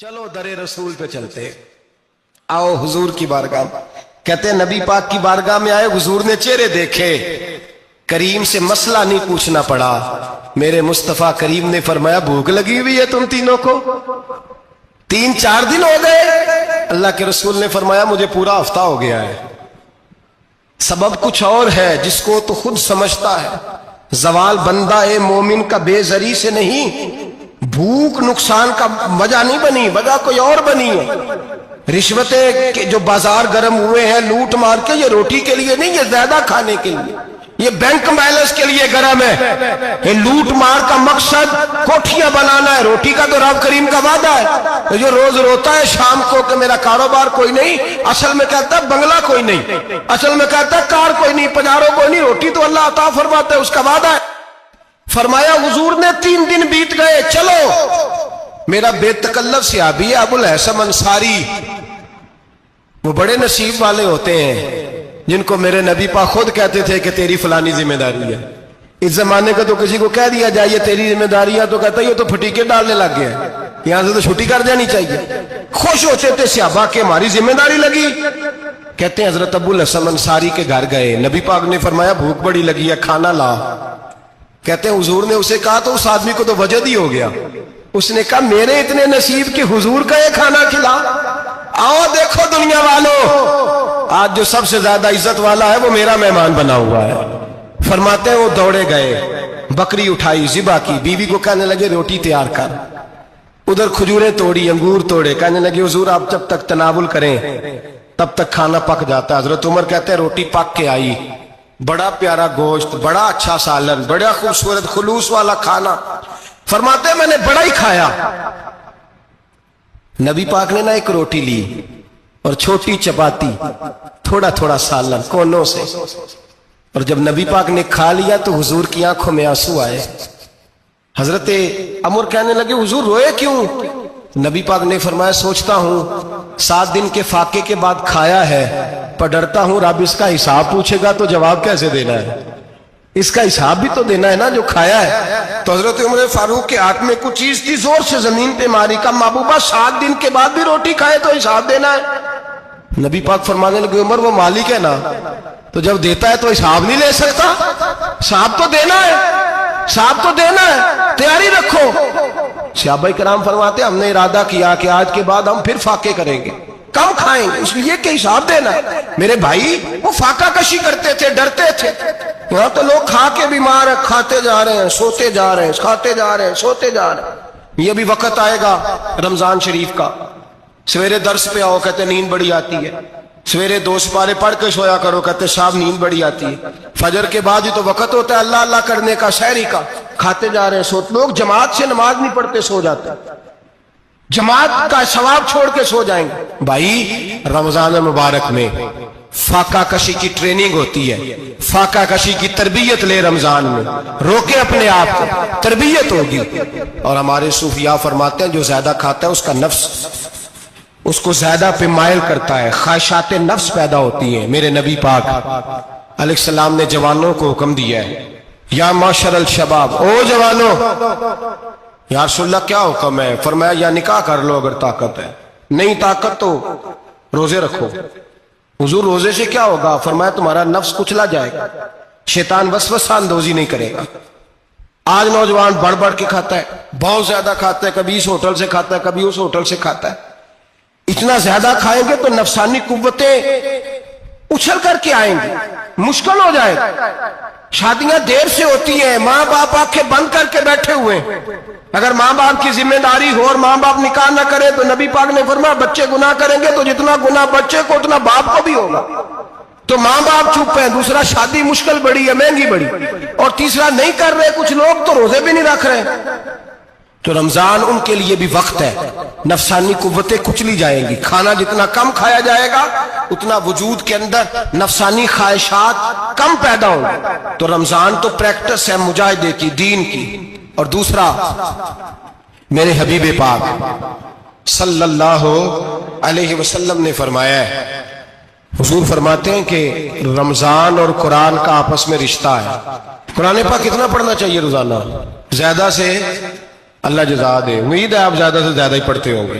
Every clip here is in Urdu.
چلو در رسول پہ چلتے، آؤ حضور کی بارگاہ میں۔ کہتے ہیں نبی پاک کی بارگاہ میں آئے، حضور نے چہرے دیکھے، کریم سے مسئلہ نہیں پوچھنا پڑا۔ میرے مصطفیٰ کریم نے فرمایا بھوک لگی ہوئی ہے تم تینوں کو؟ 3-4 دن ہو گئے؟ اللہ کے رسول نے فرمایا مجھے پورا ہفتہ ہو گیا ہے۔ سبب کچھ اور ہے جس کو تو خود سمجھتا ہے۔ زوال بندہ مومن کا بے زری سے نہیں، بھوک نقصان کا وجہ نہیں بنی، وجہ کوئی اور بنی ہے۔ رشوتیں جو بازار گرم ہوئے ہیں لوٹ مار کے، یہ روٹی کے لیے نہیں، یہ زیادہ کھانے کے لیے، یہ بینک بیلنس کے لیے گرم ہے۔ یہ لوٹ مار کا مقصد کوٹھیاں بنانا ہے، روٹی کا تو رب کریم کا وعدہ ہے۔ جو روز روتا ہے شام کو کہ میرا کاروبار کوئی نہیں، اصل میں کہتا ہے بنگلہ کوئی نہیں، اصل میں کہتا ہے کار کوئی نہیں، پجارو کوئی نہیں، روٹی تو اللہ عطا فرماتا ہے، اس کا وعدہ ہے۔ فرمایا حضور نے 3 دن بیت گئے، چلو میرا بے تکلف صحابی ہے ابو الحسن انصاری، وہ بڑے نصیب والے ہوتے ہیں جن کو میرے نبی پاک خود کہتے تھے کہ تیری فلانی ذمہ داری ہے۔ اس زمانے کا تو کسی کو کہہ دیا جائے یہ تیری ذمہ داری ہے تو کہتا ہے یہ تو پھٹیکے ڈالنے لگ گیا ہے، یہاں سے تو چھٹی کر جانی چاہیے۔ خوش ہوتے تھے صحابہ کہ ہماری ذمہ داری لگی۔ کہتے ہیں حضرت ابو الحسن انصاری کے گھر گئے، نبی پاک نے فرمایا بھوک بڑی لگی ہے، کھانا لا۔ کہتے ہیں حضور نے اسے کہا تو اس آدمی کو تو وجد ہی ہو گیا، اس نے کہا میرے اتنے نصیب کہ حضور کا یہ کھانا کھلا۔ آؤ دیکھو دنیا والوں، آج جو سب سے زیادہ عزت والا ہے وہ میرا مہمان بنا ہوا ہے۔ فرماتے ہیں وہ دوڑے گئے، بکری اٹھائی، ذبح کی، بیوی کو کہنے لگے روٹی تیار کر، ادھر کھجوریں توڑی، انگور توڑے، کہنے لگے حضور آپ جب تک تناول کریں تب تک کھانا پک جاتا ہے۔ حضرت عمر کہتے ہیں روٹی پک کے آئی، بڑا پیارا گوشت، بڑا اچھا سالن، بڑا خوبصورت خلوص والا کھانا۔ فرماتے ہیں میں نے بڑا ہی کھایا۔ نبی پاک نے نہ ایک روٹی لی اور چھوٹی چپاتی، تھوڑا تھوڑا سالن کونوں سے، اور جب نبی پاک نے کھا لیا تو حضور کی آنکھوں میں آنسو آئے۔ حضرت عمر کہنے لگے حضور روئے کیوں؟ نبی پاک نے فرمایا سوچتا ہوں 7 دن کے فاقے کے بعد کھایا ہے، پر ڈرتا ہوں رب اس کا حساب پوچھے گا تو جواب کیسے دینا ہے، اس کا حساب بھی تو دینا ہے نا جو کھایا ہے۔ تو حضرت عمر فاروق کے ہاتھ میں کچھ چیز تھی، زور سے زمین پہ ماری، کا محبوبہ 7 دن کے بعد بھی روٹی کھائے تو حساب دینا ہے۔ نبی پاک فرمانے لگے عمر وہ مالک ہے نا، تو جب دیتا ہے تو حساب نہیں لے سکتا، حساب تو دینا ہے، حساب تو دینا ہے، تیاری رکھو۔ صحابہ کرام فرماتے ہیں ہم نے ارادہ کیا کہ آج کے بعد ہم پھر فاقے کریں گے، کم کھائیں گے، اس لیے کہ حساب دینا ہے۔ میرے بھائی وہ فاقہ کشی کرتے تھے، ڈرتے تھے۔ یہاں تو لوگ کھا کے بیمار ہیں، کھاتے جا رہے ہیں، سوتے جا رہے ہیں، کھاتے جا رہے ہیں، سوتے جا رہے ہیں۔ یہ بھی وقت آئے گا رمضان شریف کا، سویرے درس پہ آؤ کہتے نیند بڑی آتی ہے، سویرے 2 سپارے پڑھ کے سویا کرو کہتے صاحب نیند بڑی آتی ہے، فجر کے بعد ہی تو وقت ہوتا ہے اللہ اللہ کرنے کا، سحری کا، کھاتے جا رہے ہیں، سوتے۔ لوگ جماعت سے نماز نہیں پڑھتے سو جاتے، جماعت کا ثواب چھوڑ کے سو جائیں گے۔ بھائی رمضان مبارک میں فاقہ کشی کی ٹریننگ ہوتی ہے، فاقہ کشی کی تربیت لے، رمضان میں روکے اپنے آپ کو، تربیت ہوگی۔ اور ہمارے صوفیاء فرماتے ہیں جو زیادہ کھاتا ہے اس کا نفس اس کو زیادہ پہ مائل کرتا ہے، خواہشات نفس پیدا ہوتی ہیں۔ میرے نبی پاک علیہ السلام نے جوانوں کو حکم دیا ہے یا معاشر الشباب، او جوانوں، یا رسول اللہ کیا حکم ہے؟ فرمایا یا نکاح کر لو اگر طاقت ہے، نہیں طاقت تو روزے رکھو۔ حضور روزے سے کیا ہوگا؟ فرمایا تمہارا نفس کچلا جائے گا، شیطان وسوسہ اندوزی نہیں کرے گا۔ آج نوجوان بڑھ بڑھ کے کھاتا ہے، بہت زیادہ کھاتا ہے، کبھی اس ہوٹل سے کھاتا ہے کبھی اس ہوٹل سے کھاتا ہے۔ اتنا زیادہ کھائیں گے تو نفسانی قوتیں اچھل کر کے آئیں گی، مشکل ہو جائے گا۔ شادیاں دیر سے ہوتی ہیں، ماں باپ آنکھیں بند کر کے بیٹھے ہوئے ہیں۔ اگر ماں باپ کی ذمہ داری ہو اور ماں باپ نکاح نہ کرے تو نبی پاک نے فرمایا بچے گناہ کریں گے تو جتنا گناہ بچے کو اتنا باپ کو بھی ہوگا۔ تو ماں باپ چپ ہیں، دوسرا شادی مشکل بڑی ہے، مہنگی بڑی، اور تیسرا نہیں کر رہے کچھ لوگ تو روزے بھی نہیں رکھ رہے۔ تو رمضان ان کے لیے بھی وقت ہے، نفسانی قوتیں کچلی جائیں گی، کھانا جتنا کم کھایا جائے گا اتنا وجود کے اندر نفسانی خواہشات کم پیدا ہوں گے۔ تو رمضان تو پریکٹس ہے مجاہدے کی، دین کی۔ اور دوسرا میرے حبیب پاک صلی اللہ علیہ وسلم نے فرمایا ہے، حضور فرماتے ہیں کہ رمضان اور قرآن کا آپس میں رشتہ ہے۔ قرآن پاک کتنا پڑھنا چاہیے روزانہ؟ زیادہ سے اللہ جزا دے، امید ہے آپ زیادہ سے زیادہ ہی پڑھتے ہوں گے۔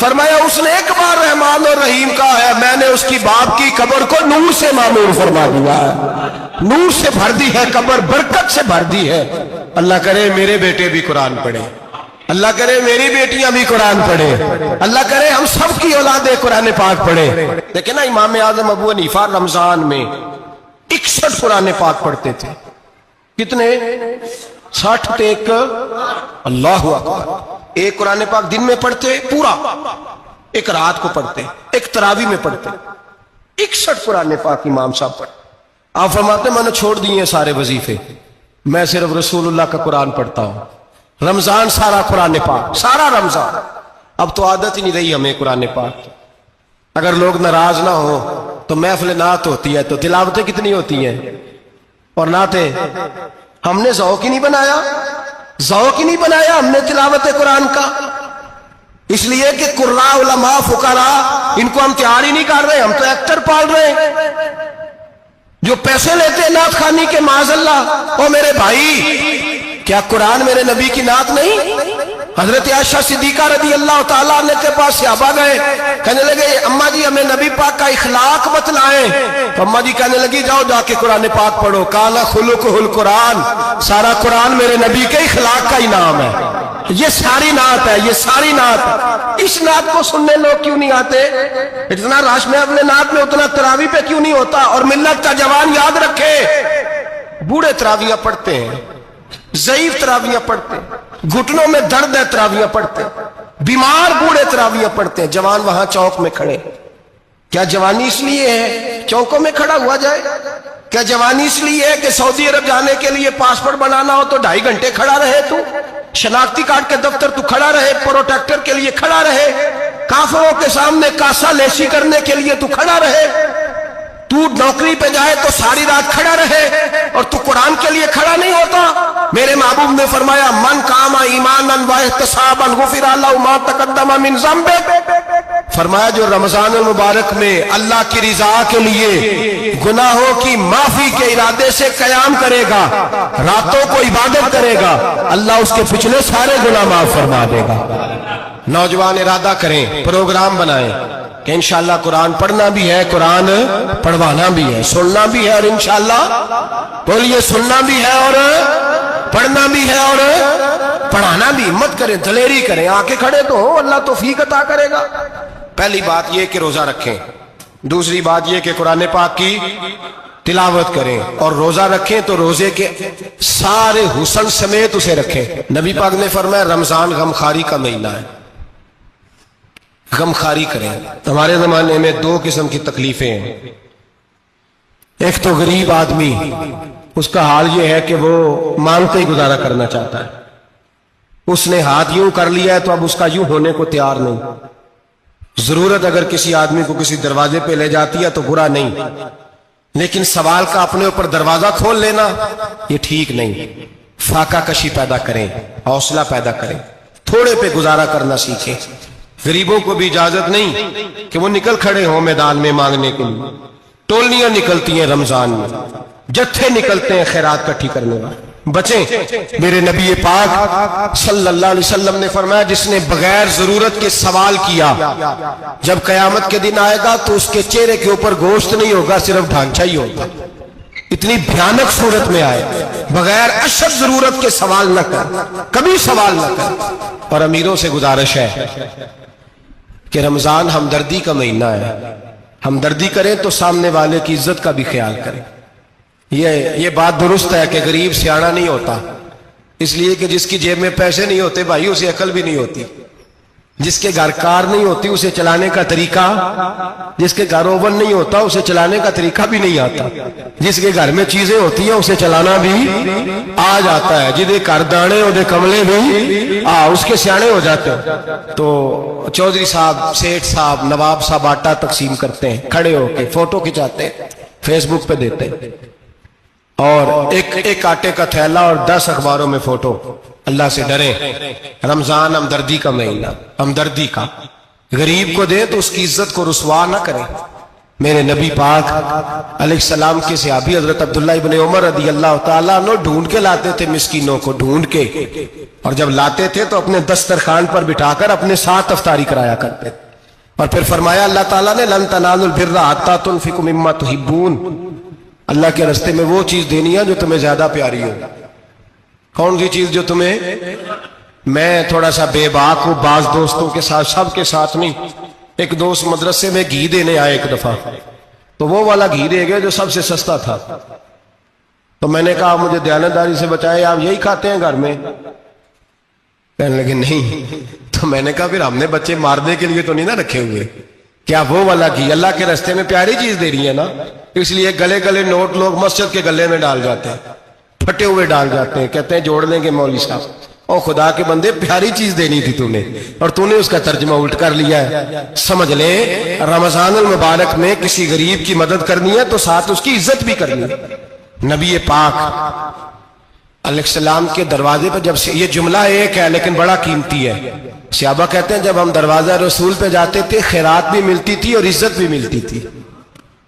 فرمایا اس نے ایک بار رحمان اور رحیم کہا ہے، میں نے اس کی باپ کی قبر کو نور سے معمور فرما دیا ہے، نور سے بھر دی ہے قبر، برکت سے بھر دی ہے۔ اللہ کرے میرے بیٹے بھی قرآن پڑھے، اللہ کرے میری بیٹیاں بھی قرآن پڑھے، اللہ کرے ہم سب کی اولادیں قرآن پاک پڑھے۔ دیکھیں نا امام اعظم ابو حنیفہ رمضان میں 61 قرآن پاک پڑھتے تھے۔ کتنے؟ 60 ٹیک، اللہ اکبر۔ ایک قرآن پاک دن میں پڑھتے پورا، ایک رات کو پڑھتے، ایک تراوی میں پڑھتے۔ 61 قرآن پاک امام صاحب پڑھتے۔ آپ فرماتے میں نے چھوڑ دیے سارے وظیفے، میں صرف رسول اللہ کا قرآن پڑھتا ہوں۔ رمضان سارا قرآن پاک، سارا رمضان۔ اب تو عادت ہی نہیں رہی ہمیں قرآن پاک۔ اگر لوگ ناراض نہ ہو تو محفل نعت ہوتی ہے تو تلاوتیں کتنی ہوتی ہیں، اور نعتیں ہم نے ذوق ہی نہیں بنایا، ذوق ہی نہیں بنایا ہم نے تلاوت قرآن کا، اس لیے کہ قراء علماء فقراء ان کو ہم تیار ہی نہیں کر رہے، ہم تو ایکٹر پال رہے ہیں جو پیسے لیتے ہیں نعت خوانی کے، معاذ اللہ۔ او میرے بھائی، کیا قرآن میرے نبی کی نعت نہیں؟ حضرت عائشہ صدیقہ رضی اللہ تعالیٰ عنہ کے پاس صحابہ گئے، کہنے لگے اماں جی ہمیں نبی پاک کا اخلاق بتلائیں، تو اماں جی کہنے لگی جاؤ جا کے قرآن پاک پڑھو، قال خلقہ القرآن، سارا قرآن میرے نبی کے اخلاق کا ہی نام ہے، یہ ساری نعت ہے، یہ ساری نعت۔ اس نعت کو سننے لوگ کیوں نہیں آتے؟ اتنا رش میں اپنے نعت میں اتنا تراوی پہ کیوں نہیں ہوتا؟ اور ملت کا جوان یاد رکھے، بوڑھے تراویاں پڑھتے ہیں، ضعیف تراویاں پڑھتے ہیں، گھٹنوں میں درد ہے تراویاں پڑھتے ہیں، بیمار بوڑھے تراویاں پڑھتے ہیں، جوان وہاں چوک میں کھڑے۔ کیا جوانی اس لیے ہے چوکوں میں کھڑا ہوا جائے؟ کیا جوانی اس لیے ہے کہ سعودی عرب جانے کے لیے پاسپورٹ بنانا ہو تو 2.5 گھنٹے کھڑا رہے تو؟ شناختی کارڈ کے دفتر تو کھڑا رہے، پروٹیکٹر کے لیے کھڑا رہے، کافروں کے سامنے کاسا لیشی کرنے کے لیے تو کھڑا رہے، تو نوکری پہ جائے تو ساری رات کھڑا رہے، اور تو قرآن کے لیے کھڑا نہیں ہوتا؟ میرے محبوب نے فرمایا من قام ایمانا واحتسابا غفر له ما تقدم من ذنبه، فرمایا جو رمضان المبارک میں اللہ کی رضا کے لیے گناہوں کی معافی کے ارادے سے قیام کرے گا، راتوں کو عبادت کرے گا، اللہ اس کے پچھلے سارے گناہ معاف فرما دے گا۔ نوجوان ارادہ کریں، پروگرام بنائیں کہ انشاءاللہ قرآن پڑھنا بھی ہے، قرآن پڑھوانا بھی ہے، سننا بھی ہے، اور انشاءاللہ بولیے سننا بھی ہے اور پڑھنا بھی ہے اور پڑھانا بھی۔ ہمت کریں، دلیری کریں، آ کے کھڑے تو ہو، اللہ توفیق عطا کرے گا۔ پہلی بات یہ کہ روزہ رکھیں، دوسری بات یہ کہ قرآن پاک کی تلاوت کریں، اور روزہ رکھیں تو روزے کے سارے حسن سمیت اسے رکھیں۔ نبی پاک نے فرمایا رمضان غمخواری کا مہینہ ہے، غمخواری کریں۔ ہمارے زمانے میں 2 قسم کی تکلیفیں ہیں، ایک تو غریب آدمی، اس کا حال یہ ہے کہ وہ مانگتے ہی گزارا کرنا چاہتا ہے، اس نے ہاتھ یوں کر لیا ہے تو اب اس کا یوں ہونے کو تیار نہیں۔ ضرورت اگر کسی آدمی کو کسی دروازے پہ لے جاتی ہے تو برا نہیں، لیکن سوال کا اپنے اوپر دروازہ کھول لینا یہ ٹھیک نہیں۔ فاقہ کشی پیدا کریں، حوصلہ پیدا کریں، تھوڑے پہ گزارا کرنا سیکھیں۔ غریبوں کو بھی اجازت نہیں کہ وہ نکل کھڑے ہوں میدان میں مانگنے کے لیے، ٹولیاں نکلتی ہیں رمضان میں، جتھے نکلتے ہیں خیرات کٹھی کرنے والے۔ بچیں، میرے نبی پاک صلی اللہ علیہ وسلم نے فرمایا جس نے بغیر ضرورت کے سوال کیا، جب قیامت کے دن آئے گا تو اس کے چہرے کے اوپر گوشت نہیں ہوگا، صرف ڈھانچہ ہی ہوگا۔ اتنی بھیانک صورت میں آئے، بغیر اشد ضرورت کے سوال نہ کر، کبھی سوال نہ کر۔ اور امیروں سے گزارش ہے کہ رمضان ہمدردی کا مہینہ ہے، ہمدردی کریں تو سامنے والے کی عزت کا بھی خیال کریں۔ یہ بات درست ہے کہ غریب سیاڑا نہیں ہوتا، اس لیے کہ جس کی جیب میں پیسے نہیں ہوتے بھائی اسے عقل بھی نہیں ہوتی، جس کے گھر کار نہیں ہوتی اسے چلانے کا طریقہ، جس کے گھر اوون نہیں ہوتا اسے چلانے کا طریقہ بھی نہیں آتا، جس کے گھر میں چیزیں ہوتی ہیں اسے چلانا بھی آ جاتا ہے، جدے گھر دانے اودے کملے بھی اس کے سیانے ہو جاتے ہیں۔ تو چودھری صاحب، سیٹھ صاحب، نواب صاحب آٹا تقسیم کرتے ہیں، کھڑے ہو کے فوٹو کھچاتے ہیں، فیس بک پہ دیتے ہیں، اور ایک آٹے کا تھیلا اور 10 اخباروں میں فوٹو۔ اللہ سے ڈریں، رمضان ہمدردی کا مہینہ، ہمدردی کا۔ غریب کو دیں تو اس کی عزت کو رسوا نہ کریں، میرے نبی پاک علیہ السلام کے صحابی حضرت عبداللہ ابن عمر رضی اللہ تعالیٰ عنہ ڈھونڈ کے لاتے تھے مسکینوں کو، ڈھونڈ کے، اور جب لاتے تھے تو اپنے دسترخوان پر بٹھا کر اپنے ساتھ افطاری کرایا کرتے، اور پھر فرمایا اللہ تعالیٰ نے لن تنالوا البر حتی تنفقوا مما تحبون، اللہ کے راستے میں وہ چیز دینی ہے جو تمہیں زیادہ پیاری ہو۔ کون سی چیز جو تمہیں؟ میں تھوڑا سا بے باک ہوں، بعض دوستوں کے ساتھ، سب کے ساتھ نہیں۔ ایک دوست مدرسے میں گھی دینے آئے ایک دفعہ، تو وہ والا گھی دے گئے جو سب سے سستا تھا، تو میں نے کہا مجھے دیانتداری سے بچائے، آپ یہی کھاتے ہیں گھر میں؟ کہنے لگے نہیں۔ تو میں نے کہا پھر ہم نے بچے مارنے کے لیے تو نہیں نہ رکھے ہوئے، کیا وہ والا گھی اللہ کے راستے میں پیاری چیز دے رہی ہے نا، اس لیے گلے گلے نوٹ لوگ مسجد کے گلے میں ڈال جاتے ہیں، پھٹے ہوئے ڈال جاتے ہیں، کہتے ہیں جوڑ لیں گے مولوی صاحب۔ او خدا کے بندے، پیاری چیز دینی تھی تو نے، اور تو نے اس کا ترجمہ الٹ کر لیا ہے۔ سمجھ لیں رمضان المبارک میں کسی غریب کی مدد کرنی ہے تو ساتھ اس کی عزت بھی کرنی ہے۔ نبی پاک علیہ السلام کے دروازے پہ جب سے، یہ جملہ ایک ہے لیکن بڑا قیمتی ہے، صحابہ کہتے ہیں جب ہم دروازہ رسول پہ جاتے تھے خیرات بھی ملتی تھی اور عزت بھی ملتی تھی،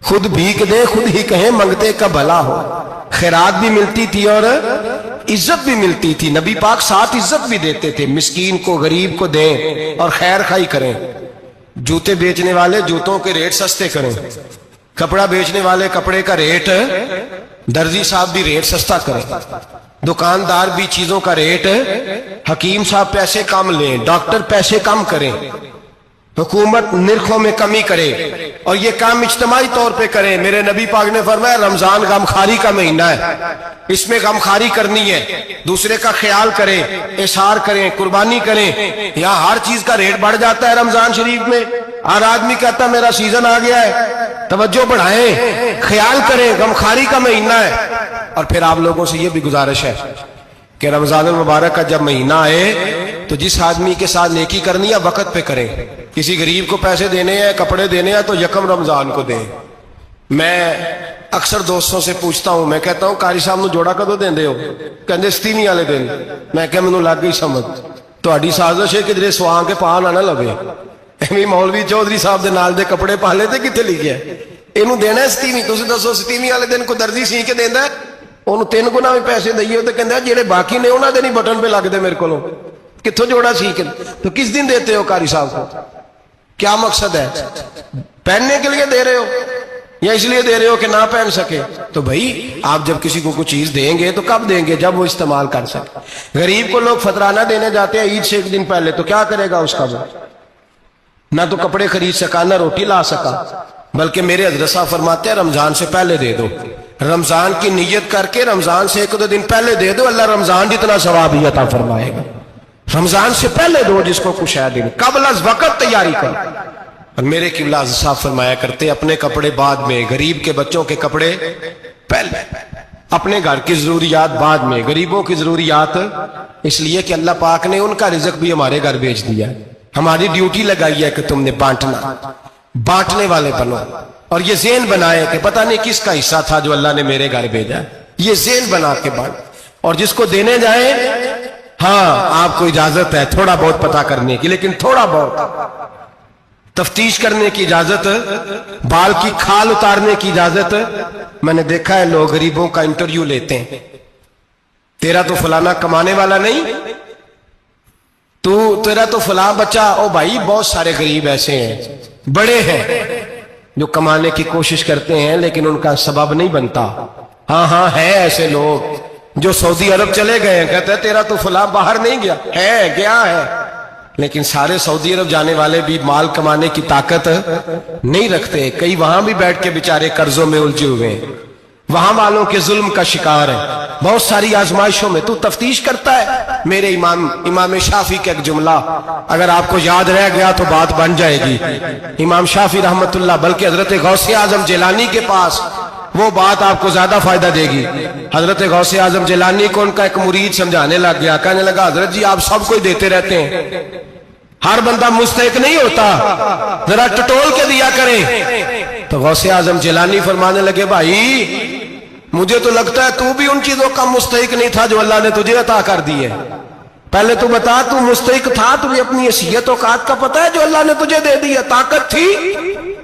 خود بھیک دیں خود ہی کہیں منگتے کا بھلا ہو، خیرات بھی ملتی تھی اور عزت بھی ملتی تھی۔ نبی پاک ساتھ عزت بھی دیتے تھے، مسکین کو غریب کو دیں اور خیر خائی کریں، جوتے بیچنے والے جوتوں کے ریٹ سستے کریں، کپڑا بیچنے والے کپڑے کا ریٹ، درزی صاحب بھی ریٹ سستا کریں، دکاندار بھی چیزوں کا ریٹ، حکیم صاحب پیسے کم لیں، ڈاکٹر پیسے کم کریں، حکومت نرخوں میں کمی کرے، اور یہ کام اجتماعی طور پہ کریں۔ میرے نبی پاک نے فرمایا رمضان غمخواری کا مہینہ ہے، اس میں غمخواری کرنی ہے، دوسرے کا خیال کریں، احسار کریں، قربانی کریں۔ یہاں ہر چیز کا ریٹ بڑھ جاتا ہے رمضان شریف میں، ہر آدمی کہتا ہے میرا سیزن آ گیا ہے، توجہ بڑھائیں، خیال کریں، غمخواری کا مہینہ ہے۔ اور پھر آپ لوگوں سے یہ بھی گزارش ہے کہ رمضان المبارک کا جب مہینہ آئے تو جس آدمی کے ساتھ نیکی کرنی ہے وقت پہ کریں، کسی غریب کو پیسے دینے ہیں، کپڑے دینے ہیں تو یکم رمضان کو دیں۔ میں اکثر دوستوں سے پوچھتا ہوں، میں کہتا ہوں قاری صاحب نو جوڑا کدو دیندے ہو؟ کہندے ستیویں والے دن۔ میں کہ مینوں لگ گئی سمجھ، تہاڈی سازش ہے کدھرے سواں کے پا نہ لگے، ایویں مولوی چودھری صاحب دے نال دے کپڑے پا لے تے کتے لکھیا اینوں دینا ہے ستیویں؟ تسی دسو ستیویں والے دن کو درزی سی کے دیندا ہے، انہوں 3 گنا بھی پیسے دئیے تو کہندے جڑے باقی نے انہاں دے نہیں بٹن پہ لگ دے میرے کولوں، کتھوں جوڑا سی کے؟ تو کس دن دیتے ہو قاری صاحب کو؟ کیا مقصد ہے؟ پہننے کے لیے دے رہے ہو یا اس لیے دے رہے ہو کہ نہ پہن سکے؟ تو بھائی آپ جب کسی کو کوئی چیز دیں گے تو کب دیں گے؟ جب وہ استعمال کر سکے۔ غریب کو لوگ فطرانہ دینے جاتے ہیں عید سے 1 دن پہلے، تو کیا کرے گا اس کا؟ وہ نہ تو کپڑے خرید سکا نہ روٹی لا سکا، بلکہ میرے حضرت صاحب فرماتے ہیں رمضان سے پہلے دے دو، رمضان کی نیت کر کے رمضان سے 1-2 دن پہلے دے دو، اللہ رمضان جتنا ثواب ہی عطا فرمائے گا۔ رمضان سے پہلے دو جس کو کچھ ہے دن، قبل از وقت تیاری کر۔ اور میرے قبلہ حضرت صاحب فرمایا کرتے اپنے کپڑے بعد میں، غریب کے بچوں کے کپڑے پہلے، اپنے گھر کی ضروریات بعد میں، غریبوں کی ضروریات، اس لیے کہ اللہ پاک نے ان کا رزق بھی ہمارے گھر بھیج دیا ہے، ہماری ڈیوٹی لگائی ہے کہ تم نے بانٹنا، بانٹنے والے بنو، اور یہ ذہن بنائے کہ پتہ نہیں کس کا حصہ تھا جو اللہ نے میرے گھر بھیجا، یہ ذہن بنا کے بانٹ، اور جس کو دینے جائیں ہاں آپ کو اجازت ہے تھوڑا بہت پتہ کرنے کی، لیکن تھوڑا بہت تفتیش کرنے کی اجازت، بال کی کھال اتارنے کی اجازت۔ میں نے دیکھا ہے لوگ غریبوں کا انٹرویو لیتے ہیں، تیرا تو فلانا کمانے والا نہیں، تیرا تو فلاں بچہ، او بھائی بہت سارے غریب ایسے ہیں، بڑے ہیں جو کمانے کی کوشش کرتے ہیں لیکن ان کا سبب نہیں بنتا۔ ہاں ہے ایسے لوگ جو سعودی عرب چلے گئے ہیں، کہتے ہیں تیرا تو فلاں باہر نہیں گیا، ہے گیا ہے، لیکن سارے سعودی عرب جانے والے بھی مال کمانے کی طاقت نہیں رکھتے، کئی وہاں بھی بیٹھ کے بیچارے قرضوں میں الجھے ہوئے ہیں، وہاں والوں کے ظلم کا شکار ہے، بہت ساری آزمائشوں میں تو تفتیش کرتا ہے۔ میرے امام شافعی کا ایک جملہ اگر آپ کو یاد رہ گیا تو بات بن جائے گی۔ امام شافعی رحمت اللہ، بلکہ حضرت غوث اعظم جیلانی کے پاس وہ بات آپ کو زیادہ فائدہ دے گی۔ حضرت غوث اعظم جیلانی کو ان کا ایک مرید سمجھانے لگ گیا، کہنے لگا حضرت جی آپ سب کو ہی دیتے رہتے ہیں، ہر بندہ مستحق نہیں ہوتا، ذرا ٹٹول کے دیا کریں۔ تو غوث اعظم جیلانی فرمانے لگے بھائی مجھے تو لگتا ہے تو بھی ان چیزوں کا مستحق نہیں تھا جو اللہ نے تجھے عطا کر دی ہے، پہلے تو بتا تو مستحق تھا، تجھے اپنی حیثیت اوقات کا پتہ ہے جو اللہ نے تجھے دے دی ہے؟ طاقت